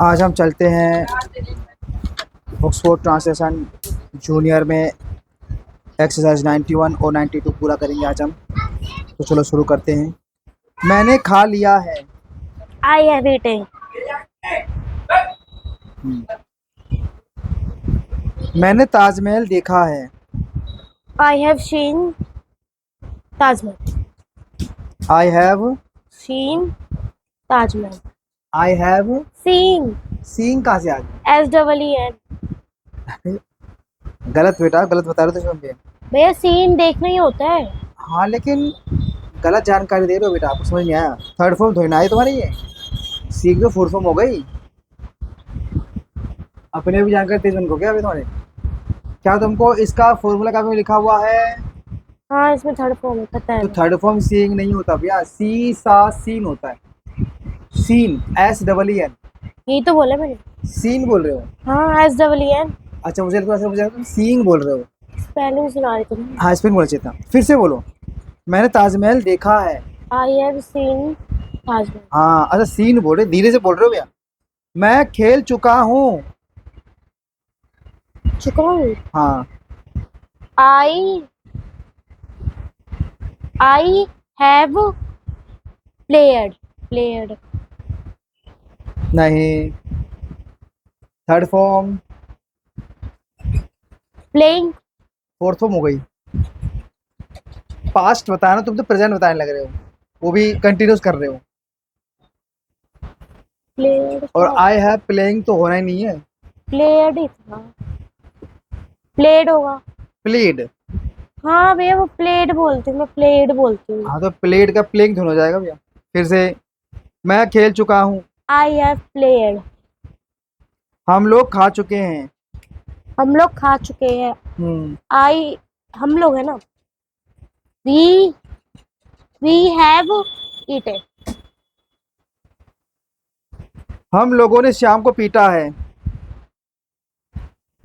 आज हम चलते हैं ऑक्सफोर्ड ट्रांसलेशन जूनियर में एक्सरसाइज 91 और 92 पूरा करेंगे आज हम। तो चलो शुरू करते हैं। मैंने खा लिया है। I have eaten. मैंने ताजमहल देखा है। I have seen Taj Mahal. I have Seen Taj Mahal. I have Seen. Seen कहाँ से आ गया? S-E-E-N. गलत बेटा, गलत बता रहे हो तुम। भैया सीन देखना ही होता है। हाँ लेकिन गलत जानकारी दे रहे हो बेटा, आपको समझ नहीं आया। थर्ड फॉर्म थोड़ी ना है तुम्हारी ये, सीख दो फोर्थ फॉर्म हो गई। अपने भी जानकारी तेज बन गया अभी तुम्हारे। क्या तुमको इसका फॉर्मूला कहाँ पे लिखा हुआ है? हाँ इसमें थर्ड फॉर्म है, पता है। तो थर्ड फॉर्म सीइंग नहीं होता भैया, सी सा सीन होता है। Scene S-E-E-N। यही तो बोला मैंने। सीन बोल रहे हो? हाँ S-E-E-N। अच्छा मुझे तो ऐसा मुझे तुम सीइंग बोल रहे हो। स्पेलिंग सुना रही तुम। हाँ स्पेलिंग बोलना चाहिए था। फिर से बोलो। मैंने ताजमहल देखा है। I have seen Taj Mahal. हाँ अच्छा सीन बोल रहे, धीरे से बोल रहे हो भैया। मैं खेल चुका हूँ। चुका हूँ। हाँ I have played. नहीं, third form. Playing. Fourth form हो गई। पास्ट बताया ना, तुम तो प्रेजेंट बताने लग रहे हो, वो भी कंटिन्यूस कर रहे हो। Played. और आई हैव प्लेइंग तो होना ही नहीं है। Played ही था। Played होगा। प्लेड। हाँ भैया वो प्लेड बोलती हूँ, मैं प्लेड बोलती हूँ। हाँ तो प्लेड का प्लेइंग हो जाएगा भैया। फिर से, मैं खेल चुका हूँ। I have played. हम लोग खा चुके हैं। हम लोग खा चुके हैं। हम लोग है ना। We have eaten. हम लोगों ने श्याम को पीटा है।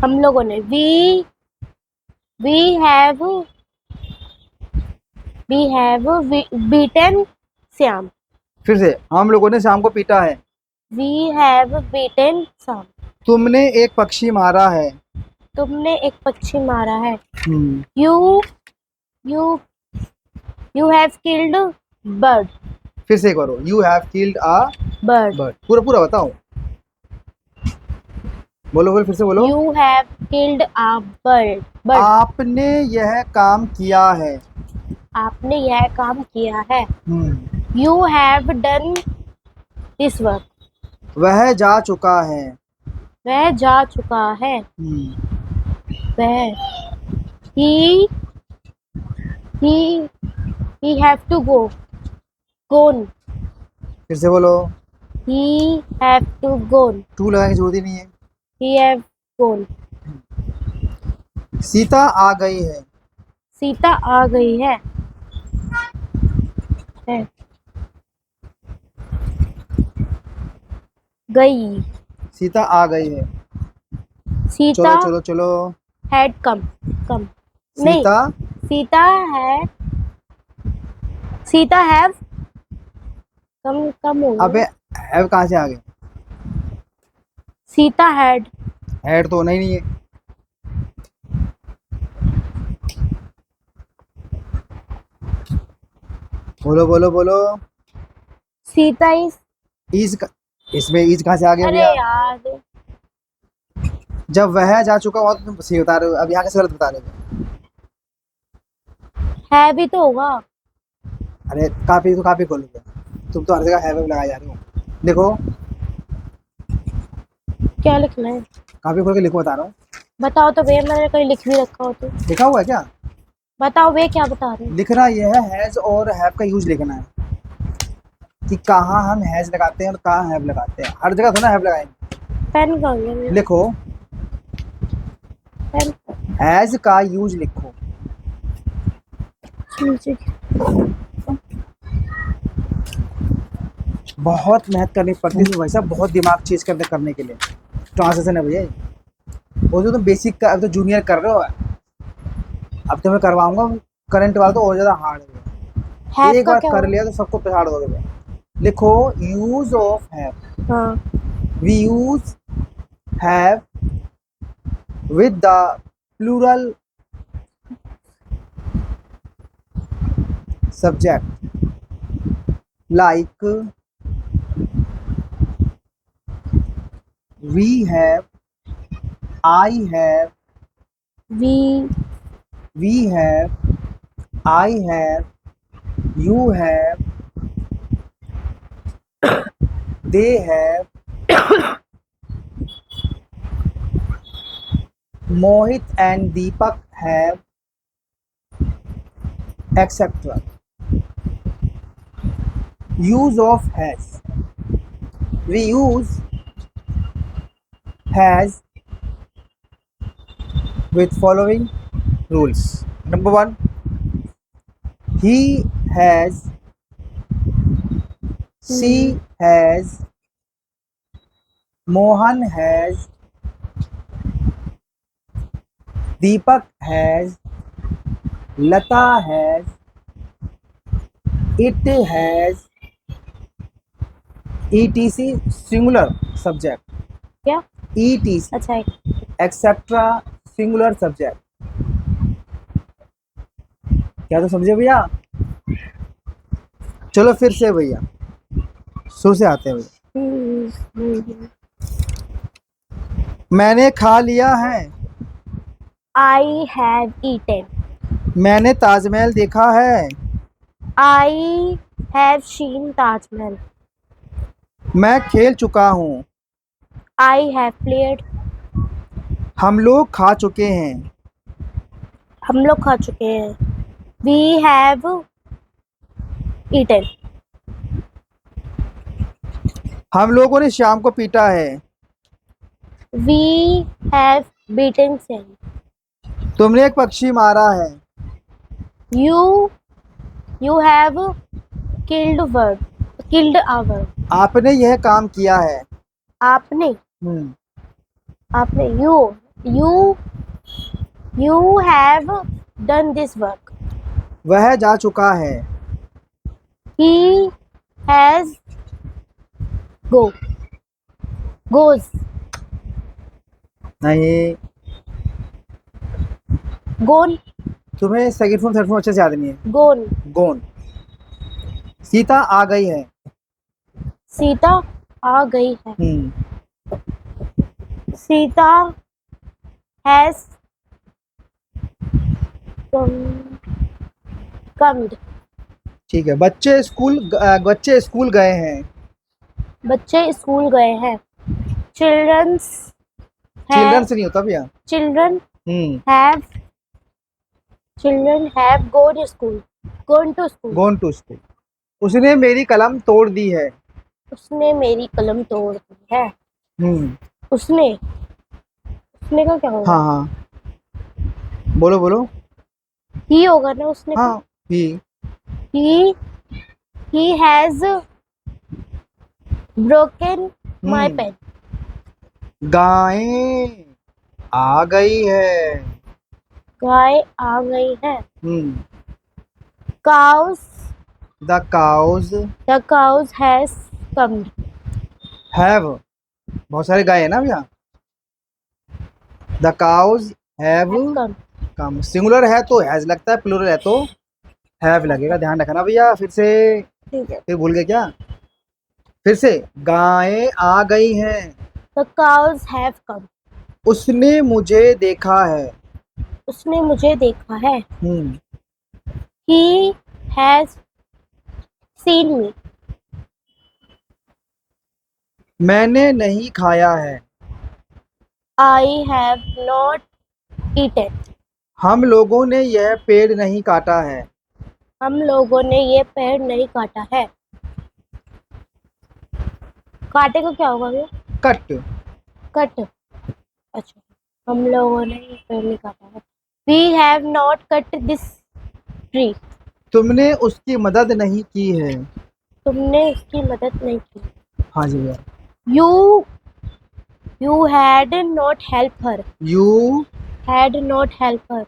हम लोगों ने we have beaten Syam. फिर से, हम लोगों ने श्याम को पीटा है। We have beaten Syam. तुमने एक पक्षी मारा है। तुमने एक पक्षी मारा है। हम्म, You have killed bird. फिर से एक बार, you have killed a Bird. Bird. पूरा पूरा बताओ, बोलो फिर से बोलो। You have killed a bird. आपने यह काम किया है। आपने यह काम किया है। हम्म, You have done this work. वह जा चुका है। वह जा चुका है। वह he have to go. Gone. फिर से बोलो। He have to gone. To लगाने की जरूरत ही नहीं है। He have gone. सीता आ गई है। सीता आ गई है। है। गई। सीता आ गई है। सीता चलो चलो चलो। had come. नहीं, सीता सीता have कम हो गया। अबे हैव कहाँ से आ गए? सीता had हैड तो होना ही नहीं है। बोलो बोलो बोलो। सीता ईज का, इसमें ईज कहाँ से आ गया अरे भैया? यार जब वह जा चुका हुआ तो तुम सही बता रहे हो, अब यहाँ कैसे गलत बता रहे हो? है भी तो होगा। अरे काफी तो काफी खोलोगे, तुम तो हर जगह हैव लगाए जा रहे हो। देखो क्या लिखना है? काफी खोल के लिखो, बता रहा हूँ। बताओ तो भैया, मैंने कहीं लिख भी रखा हो तो लिखा हुआ है क्या? बताओ भैया, क्या बता रहे हो? लिखना यह है, हैज और हैव का यूज लिखना है कि कहाँ हम हैज लगाते हैं और कहाँ हैव लगाते हैं। हर जगह थोड़ा हैव लगाएंगे। पेन कहाँ गया मेरा? लिखो, पेन हैज का यूज लिखो। बहुत मेहनत करनी पड़ती है भाई साहब, बहुत दिमाग चेंज करने के लिए। ट्रांसलेशन है भैया, वो जो तुम बेसिक का अब तो जूनियर कर रहे हो, अब तो मैं करवाऊंगा करंट वाला तो और ज़्यादा हार्ड है। एक बार कर लिया तो सबको पछाड़ दोगे भैया। लिखो यूज ऑफ हैव। हाँ, we use have with the plural subject like we have, I have, we we have, I have, you have, they have, Mohit and Deepak have, etc. Use of has. We use has with following rules. Number one, he has, she has, Mohan has, Deepak has, Lata has, it has, etc. singular subject, क्या? etc. अच्छा, etc. singular subject. क्या तो समझे भैया? चलो फिर से भैया, शुरू से आते हैं भैया। मैंने खा लिया है। I have eaten. मैंने ताजमहल देखा है। I have seen Taj Mahal. मैं खेल चुका हूँ। I have played. हम लोग खा चुके हैं। हम लोग खा चुके हैं। We have eaten. हम लोगों ने शाम को पीटा है। We have beaten Sam. तुमने एक पक्षी मारा है। You have killed a bird. आपने यह काम किया है। आपने you have done this work. वह जा चुका है। He has goes. नहीं, Gone. तुम्हें सेकंड फॉर्म थर्ड फॉर्म अच्छे से याद नहीं है। Gone. गोन। सीता आ गई है। सीता आ गई है। Sita has come. ठीक है। बच्चे स्कूल गए हैं। बच्चे स्कूल गए हैं। चिल्ड्रन चिल्ड्रन से नहीं होता भैया। Children have gone to school. Gone to school. उसने मेरी कलम तोड़ दी है। उसने मेरी कलम तोड़ दी है। उसने का क्या होगा? हाँ, बोलो बोलो। ही होगा ना उसने। हाँ, he has broken my pen. गायें आ गई है। गाय आ गई है। The cows has come. have, बहुत सारे गाय है ना भैया। The cows have come. Singular है तो हैज लगता है, प्लूरल है तो हैव लगेगा। ध्यान रखना भैया। फिर से, ठीक है। फिर भूल गए क्या? फिर से, गायें आ गई हैं। The cows have come. उसने मुझे देखा है। उसने मुझे देखा है। He has seen me. मैंने नहीं खाया है। I have not eaten. हम लोगों ने यह पेड़ नहीं काटा है। हम लोगों ने ये पेड़ नहीं काटा है। काटे को क्या होगा भैया? कट। अच्छा, हम लोगों ने ये पेड़ नहीं काटा है। We have not cut this tree. तुमने उसकी मदद नहीं की है। तुमने उसकी मदद नहीं की। हाँ जी भैया। You had not helped her. You Had not helped her.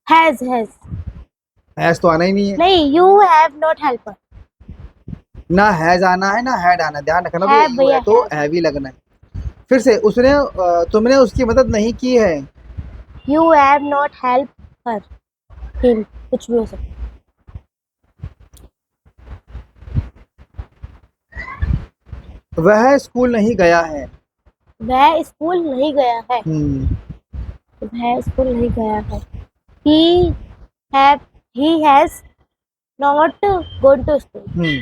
Has तो आना ही नहीं है। नहीं, you have not helped her. ना हैज आना है ना हैड आना है, ध्यान रखना भैया, है यू भैया है तो है। हैवी लगना है। फिर से उसने तुमने उसकी मदद नहीं की है। You have not help her, him, कुछ भी हो सकता वह स्कूल नहीं गया है। है। वह स्कूल नहीं गया है। हम्म। वह स्कूल नहीं गया है। He have he has not gone to school.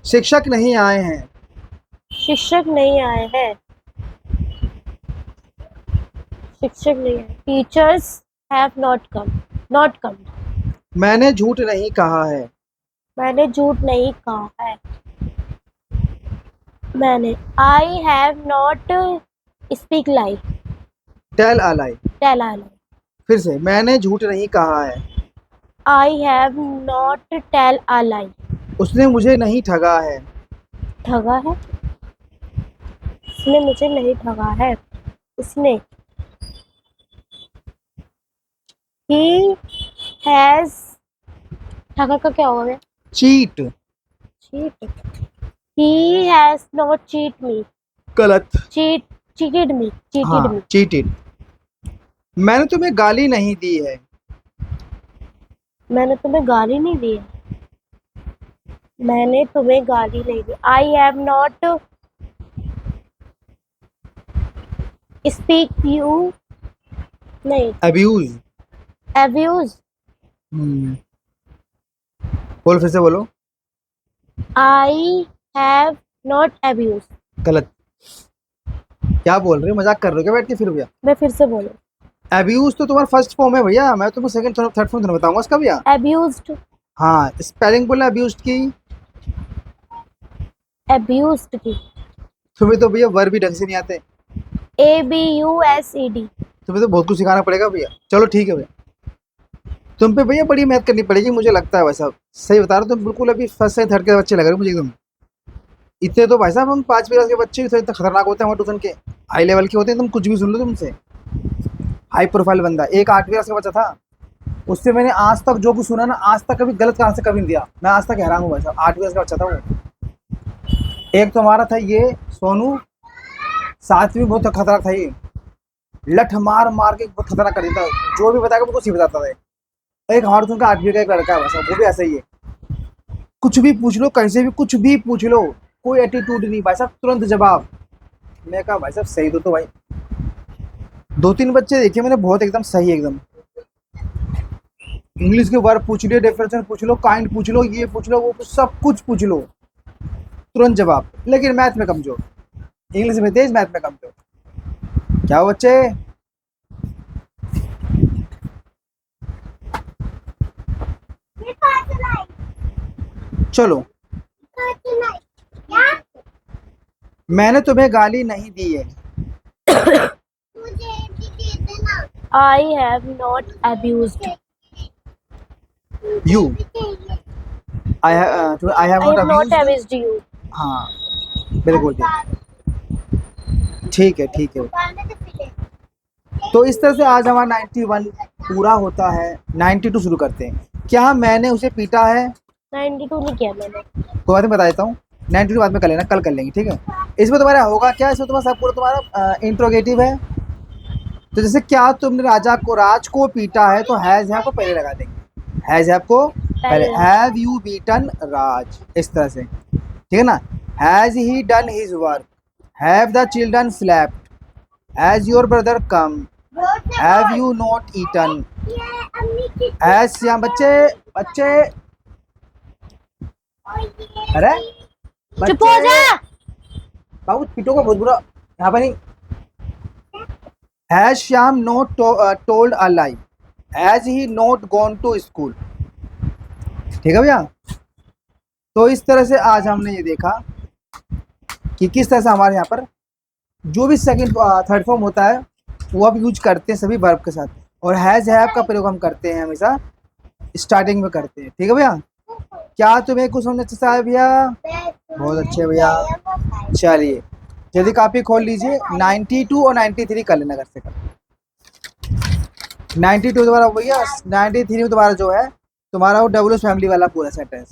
शिक्षक नहीं आए हैं। शिक्षक नहीं आए हैं। शिक्षक नहीं आए। Teachers have not come. मैंने झूठ नहीं कहा है। मैंने झूठ नहीं कहा है। मैंने I have not speak lie. Tell a lie. Tell I lie. फिर से, मैंने झूठ नहीं कहा है। I have not tell a lie. उसने मुझे नहीं ठगा है। ठगा है। उसने मुझे नहीं ठगा है। उसने ही हैज, ठगा का क्या होगा? Cheat. Cheat. He has not cheat me. गलत। चीट, चीटेड मी, चीटेड हाँ, मी। चीटेड। मैंने तुम्हें गाली नहीं दी है। मैंने तुम्हें गाली नहीं दी है। मैंने तुम्हें गाली नहीं दी। I have not speak you, नहीं, अब्यूज। अब्यूज। हम्म। बोलो, फिर से बोलो। I have not abuse. गलत। क्या बोल रहे हो, मजाक कर रहे हो क्या बैठ के फिर भैया? मैं फिर से बोलूं। अब्यूज तो तुम्हारा फर्स्ट फॉर्म है भैया, मैं तुम्हें सेकंड थर्ड फॉर्म तो बताऊंगा उसका भैया। अब्यूज्ड। हाँ, स्पेलिंग बोला अब्यूज की। अब्यूज्ड की। तुम्हें तो भैया वर्ब भी ढंग से नहीं आते। ABUSED। तुम्हें तो बहुत कुछ सिखाना पड़ेगा भैया। चलो ठीक है भैया, तुम पे भैया बड़ी मेहनत करनी पड़ेगी मुझे लगता है। वैसा सही बता रहा हूँ, तुम बिल्कुल अभी फर्स्ट से थर्ड के बच्चे लग रहे हो मुझे एकदम। इतने तो भाई साहब हम 5वीं क्लास के बच्चे भी थे, इतने खतरनाक होते हैं हमारे ट्यूशन के। हाई लेवल के होते हैं, तुम कुछ भी सुन लो तुमसे। हाई प्रोफाइल बंदा एक 8वीं क्लास का बच्चा था, उससे मैंने आज तक जो कुछ सुना ना, आज तक कभी गलत का आंसर कभी नहीं दिया। मैं आज तक हैरान हूँ भाई साहब, 8वीं क्लास का बच्चा था वो। एक तो हमारा था ये सोनू, 7वीं बहुत खतरनाक था ये। लठ मार मार के बहुत खतरनाक कर देता है, जो भी बताएगा वो कुछ ही बताता था। एक हमारे ट्यूशन का 8वीं का एक लड़का है वैसा, वो भी ऐसा ही है। कुछ भी पूछ लो, कैसे भी कुछ भी पूछ लो, कोई एटीट्यूड नहीं भाई साहब, तुरंत जवाब। मैं कहा भाई साहब सही तो भाई। 2-3 बच्चे देखे मैंने, बहुत एकदम सही एकदम। इंग्लिश के वर्ब पूछ लियो, डेफिनेशन पूछ लो, काइंड पूछ लो, ये पूछ लो, वो सब कुछ पूछ लो, तुरंत जवाब। लेकिन मैथ में कमजोर, इंग्लिश में तेज, मैथ में कमजोर। क्या हो बच्चे? चलो, मैंने तुम्हें गाली नहीं दी है। I have not abused. You. I have I not have not abused. abused you. हाँ, बिल्कुल ठीक है, ठीक है। तो इस तरह से आज हमारा 91 पूरा होता है। 92 शुरू करते हैं। क्या मैंने उसे पीटा है? 92 नहीं किया मैंने। कोई बात नहीं, बता देता हूँ। 92 बाद में कर लेना, कल कर लेंगे, ठीक है। इसमें तुम्हारा होगा क्या, इसमें तुम्हारा सब पूरा तुम्हारा इंट्रोगेटिव है। तो जैसे क्या तुमने राज को पीटा है, तो हैव को पहले लगा देंगे। हैव को पहले, पहले। हैव यू बीटन राज, इस तरह से, ठीक है ना। Has he done his work, have the children slept, has your brother come, have you not eaten, has Shyam. बच्चे बच्चे, अरे चुप हो जा। बाबू पीटो का बहुत बुरा यहाँ पर नहीं। Has Shyam not told a lie, has he not gone to school. ठीक है भैया। तो इस तरह से आज हमने ये देखा कि किस तरह से हमारे यहाँ पर जो भी सेकंड थर्ड फॉर्म होता है वो आप यूज करते हैं सभी वर्ब के साथ, और हैज हैव का प्रयोग हम करते हैं हमेशा स्टार्टिंग में करते हैं। ठीक है भैया, क्या तुम्हें कुछ समझ अच्छा सा है भैया? बहुत अच्छे भैया। चलिए जल्दी कापी खोल लीजिए, 92 और 93 कर लेना घर से कर। 92 दोबारा भैया, 93 में तुम्हारा जो है तुम्हारा वो डब्ल्यू फैमिली वाला पूरा सेट है।